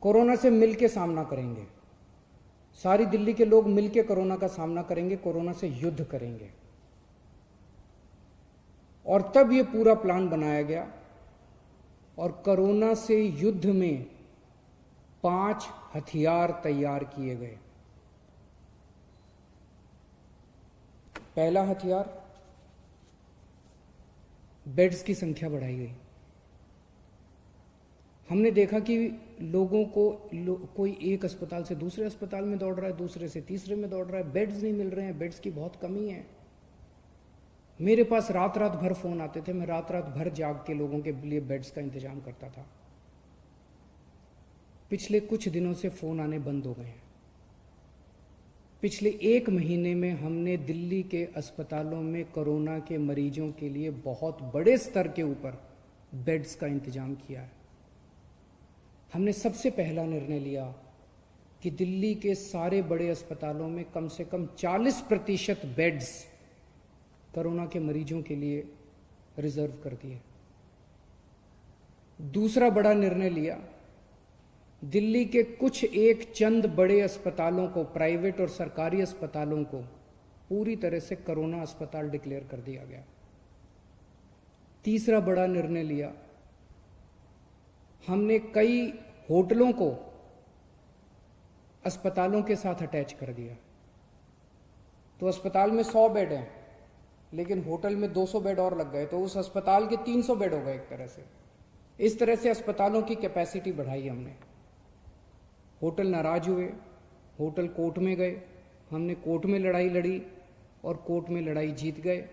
Corona से मिल के सामना करेंगे। सारी दिल्ली के लोग मिल के कोरोना का सामना करेंगे, कोरोना से युद्ध करेंगे। और तब ये पूरा प्लान बनाया गया और कोरोना से युद्ध में 5 हथियार तैयार किए गए। पहला हथियार, बेड्स की संख्या बढ़ाई गई। हमने देखा कि लोगों को कोई एक अस्पताल से दूसरे अस्पताल में दौड़ रहा है, दूसरे से तीसरे में दौड़ रहा है, बेड्स नहीं मिल रहे हैं, बेड्स की बहुत कमी है। मेरे पास रात रात भर फोन आते थे, मैं रात रात भर जाग के लोगों के लिए बेड्स का इंतजाम करता था। पिछले कुछ दिनों से फोन आने बंद हो गए हैं। पिछले 1 महीने में हमने दिल्ली के अस्पतालों में कोरोना के मरीजों के लिए बहुत बड़े स्तर के ऊपर बेड्स का इंतजाम किया है। हमने सबसे पहला निर्णय लिया कि दिल्ली के सारे बड़े अस्पतालों में कम से कम 40% बेड्स कोरोना के मरीजों के लिए रिजर्व कर दिए। दूसरा बड़ा निर्णय लिया, दिल्ली के कुछ एक चंद बड़े अस्पतालों को, प्राइवेट और सरकारी अस्पतालों को पूरी तरह से कोरोना अस्पताल डिक्लेयर कर दिया गया। तीसरा बड़ा निर्णय लिया, हमने कई होटलों को अस्पतालों के साथ अटैच कर दिया। तो अस्पताल में 100 बेड हैं, लेकिन होटल में 200 बेड और लग गए, तो उस अस्पताल के 300 बेड हो गए एक तरह से। इस तरह से अस्पतालों की कैपेसिटी बढ़ाई हमने। होटल नाराज हुए, होटल कोर्ट में गए, हमने कोर्ट में लड़ाई लड़ी और कोर्ट में लड़ाई जीत गए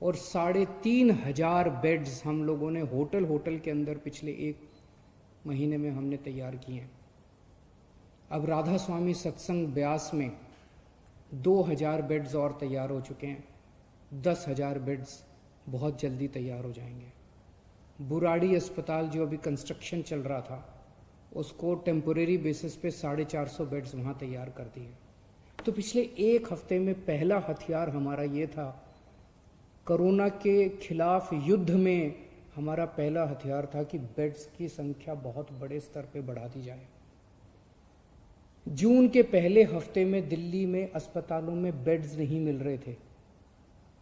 और 3,500 बेड्स हम लोगों ने होटल के अंदर पिछले 1 महीने में हमने तैयार किए हैं। अब राधा स्वामी सत्संग ब्यास में 2,000 बेड्स और तैयार हो चुके हैं। 10,000 बेड्स बहुत जल्दी तैयार हो जाएंगे। बुराड़ी अस्पताल जो अभी कंस्ट्रक्शन चल रहा था, उसको टेम्पोरेरी बेसिस पे 450 बेड्स वहाँ तैयार कर दिए। तो पिछले 1 हफ्ते में पहला हथियार हमारा ये था, कोरोना के खिलाफ युद्ध में हमारा पहला हथियार था कि बेड्स की संख्या बहुत बड़े स्तर पे बढ़ा दी जाए। जून के पहले हफ्ते में दिल्ली में अस्पतालों में बेड्स नहीं मिल रहे थे।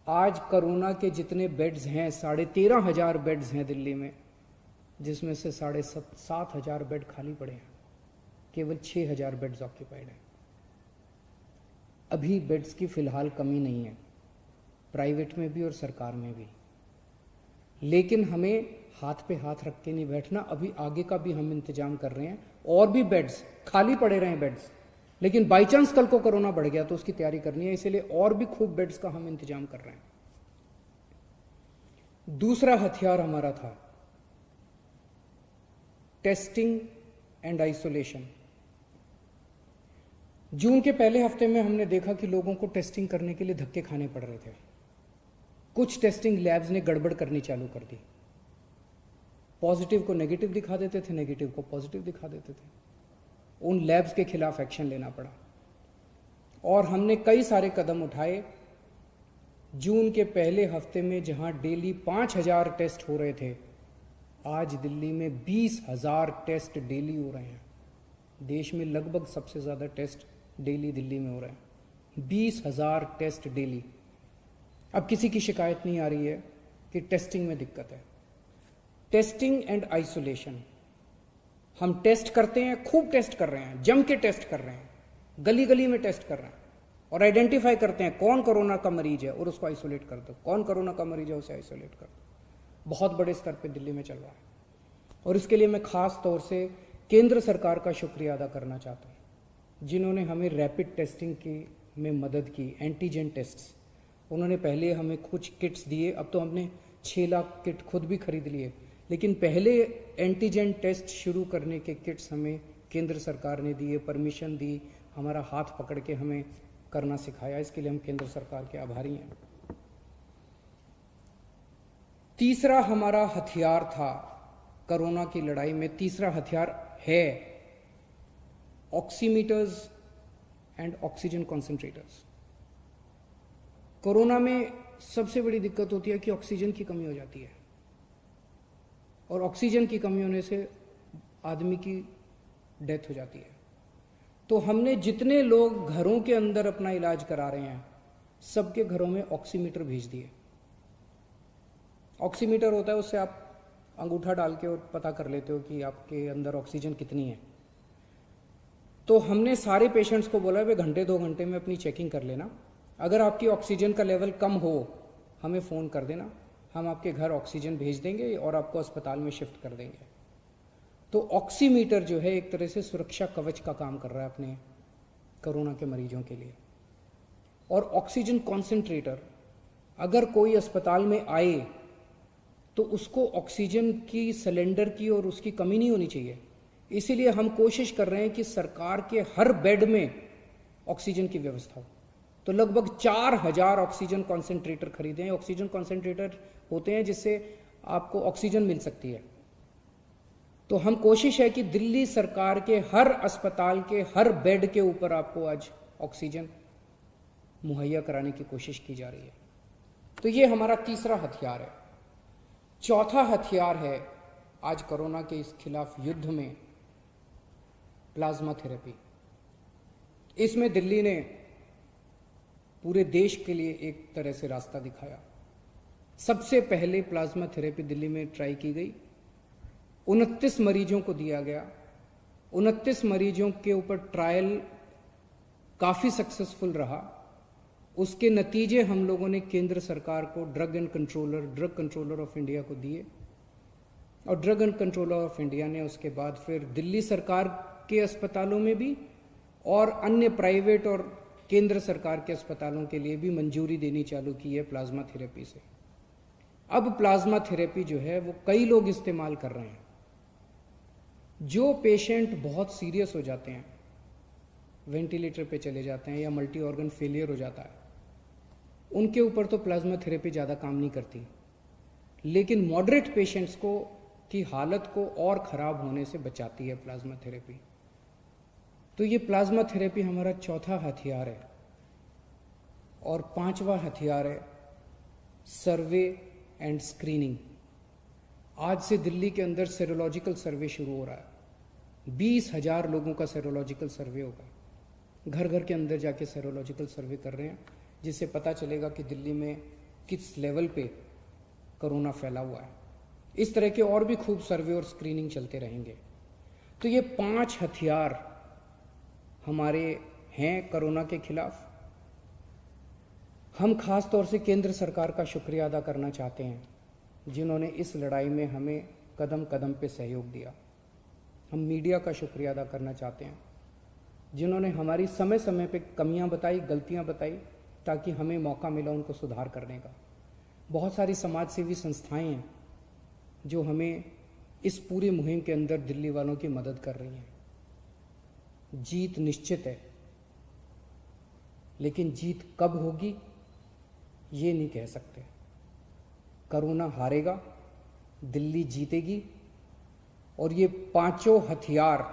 आज कोरोना के जितने बेड्स हैं, 13,500 बेड्स हैं दिल्ली में, जिसमें से 7,500 बेड खाली पड़े हैं। केवल 6,000 बेड्स ऑक्यूपाइड हैं। अभी बेड्स की फिलहाल कमी नहीं है, प्राइवेट में भी और सरकार में भी। लेकिन हमें हाथ पे हाथ रख के नहीं बैठना। अभी आगे का भी हम इंतजाम कर रहे हैं, और भी बेड्स खाली पड़े रहे बेड्स, लेकिन बाई चांस कल को कोरोना बढ़ गया तो उसकी तैयारी करनी है, इसलिए और भी खूब बेड्स का हम इंतजाम कर रहे हैं। दूसरा हथियार हमारा था टेस्टिंग एंड आइसोलेशन। जून के पहले हफ्ते में हमने देखा कि लोगों को टेस्टिंग करने के लिए धक्के खाने पड़ रहे थे। कुछ टेस्टिंग लैब्स ने गड़बड़ करनी चालू कर दी। पॉजिटिव को नेगेटिव दिखा देते थे, नेगेटिव को पॉजिटिव दिखा देते थे। उन लैब्स के खिलाफ एक्शन लेना पड़ा और हमने कई सारे कदम उठाए। जून के पहले हफ्ते में जहां डेली 5,000 टेस्ट हो रहे थे, आज दिल्ली में 20,000 टेस्ट डेली हो रहे हैं। देश में लगभग सबसे ज़्यादा टेस्ट डेली दिल्ली में हो रहे हैं, 20,000 टेस्ट डेली। अब किसी की शिकायत नहीं आ रही है कि टेस्टिंग में दिक्कत है। टेस्टिंग एंड आइसोलेशन, हम टेस्ट करते हैं, खूब टेस्ट कर रहे हैं, जम के टेस्ट कर रहे हैं, गली गली में टेस्ट कर रहे हैं और आइडेंटिफाई करते हैं कौन कोरोना का मरीज है और उसको आइसोलेट कर दो, कौन कोरोना का मरीज है उसे आइसोलेट कर दो। बहुत बड़े स्तर पे दिल्ली में चल रहा है और इसके लिए मैं खास तौर से केंद्र सरकार का शुक्रिया अदा करना चाहता हूँ, जिन्होंने हमें रैपिड टेस्टिंग की में मदद की। एंटीजन टेस्ट्स उन्होंने पहले हमें कुछ किट्स दिए, अब तो हमने 6 लाख किट खुद भी खरीद लिए, लेकिन पहले एंटीजन टेस्ट शुरू करने के किट्स हमें केंद्र सरकार ने दिए, परमिशन दी, हमारा हाथ पकड़ के हमें करना सिखाया। इसके लिए हम केंद्र सरकार के आभारी हैं। तीसरा हमारा हथियार था कोरोना की लड़ाई में, तीसरा हथियार है oximeters and oxygen concentrators. Corona में सबसे बड़ी दिक्कत होती है कि ऑक्सीजन की कमी हो जाती है और ऑक्सीजन की कमी होने से आदमी की डेथ हो जाती है। तो हमने जितने लोग घरों के अंदर अपना इलाज करा रहे हैं सबके घरों में ऑक्सीमीटर भेज दिए। ऑक्सीमीटर होता है, उससे आप अंगूठा डाल के और पता कर लेते हो कि आपके अंदर ऑक्सीजन कितनी है। तो हमने सारे पेशेंट्स को बोला भाई घंटे 2 घंटे में अपनी चेकिंग कर लेना, अगर आपकी ऑक्सीजन का लेवल कम हो हमें फ़ोन कर देना, हम आपके घर ऑक्सीजन भेज देंगे और आपको अस्पताल में शिफ्ट कर देंगे। तो ऑक्सीमीटर जो है एक तरह से सुरक्षा कवच का काम कर रहा है अपने कोरोना के मरीजों के लिए। और ऑक्सीजन कॉन्सेंट्रेटर, अगर कोई अस्पताल में आए तो उसको ऑक्सीजन की सिलेंडर की और उसकी कमी नहीं होनी चाहिए। इसीलिए हम कोशिश कर रहे हैं कि सरकार के हर बेड में ऑक्सीजन की व्यवस्था हो। तो लगभग 4000 ऑक्सीजन कॉन्सेंट्रेटर खरीदे हैं। ऑक्सीजन कॉन्सेंट्रेटर होते हैं जिससे आपको ऑक्सीजन मिल सकती है। तो हम कोशिश है कि दिल्ली सरकार के हर अस्पताल के हर बेड के ऊपर आपको आज ऑक्सीजन मुहैया कराने की कोशिश की जा रही है। तो ये हमारा तीसरा हथियार है। चौथा हथियार है आज कोरोना के इस खिलाफ युद्ध में प्लाज्मा थेरेपी। इसमें दिल्ली ने पूरे देश के लिए एक तरह से रास्ता दिखाया। सबसे पहले प्लाज्मा थेरेपी दिल्ली में ट्राई की गई, 29 मरीजों को दिया गया। 29 मरीजों के ऊपर ट्रायल काफ़ी सक्सेसफुल रहा। उसके नतीजे हम लोगों ने केंद्र सरकार को ड्रग कंट्रोलर ऑफ इंडिया को दिए और drug and controller of India ने उसके बाद फिर दिल्ली सरकार के अस्पतालों में भी और अन्य प्राइवेट और केंद्र सरकार के अस्पतालों के लिए भी मंजूरी देनी चालू की है प्लाज्मा थेरेपी से। अब प्लाज्मा थेरेपी जो है वो कई लोग इस्तेमाल कर रहे हैं। जो पेशेंट बहुत सीरियस हो जाते हैं, वेंटिलेटर पे चले जाते हैं या मल्टी ऑर्गन फेलियर हो जाता है, उनके ऊपर तो प्लाज्मा थेरेपी ज़्यादा काम नहीं करती। लेकिन मॉडरेट पेशेंट्स को की हालत को और ख़राब होने से बचाती है प्लाज्मा थेरेपी। तो ये प्लाज्मा थेरेपी हमारा चौथा हथियार है। और पांचवा हथियार है सर्वे एंड स्क्रीनिंग। आज से दिल्ली के अंदर सेरोलॉजिकल सर्वे शुरू हो रहा है। 20,000 लोगों का सेरोलॉजिकल सर्वे होगा। घर घर के अंदर जाके सेरोलॉजिकल सर्वे कर रहे हैं, जिससे पता चलेगा कि दिल्ली में किस लेवल पे कोरोना फैला हुआ है। इस तरह के और भी खूब सर्वे और स्क्रीनिंग चलते रहेंगे। तो ये 5 हथियार हमारे हैं कोरोना के खिलाफ। हम खास तौर से केंद्र सरकार का शुक्रिया अदा करना चाहते हैं, जिन्होंने इस लड़ाई में हमें कदम कदम पे सहयोग दिया। हम मीडिया का शुक्रिया अदा करना चाहते हैं, जिन्होंने हमारी समय समय पे कमियां बताई, गलतियां बताई, ताकि हमें मौका मिला उनको सुधार करने का। बहुत सारी समाज सेवी संस्थाएं हैं जो हमें इस पूरी मुहिम के अंदर दिल्ली वालों की मदद कर रही हैं। जीत निश्चित है, लेकिन जीत कब होगी ये नहीं कह सकते। कोरोना हारेगा, दिल्ली जीतेगी और ये 5 हथियार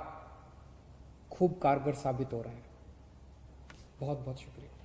खूब कारगर साबित हो रहे हैं। बहुत बहुत शुक्रिया।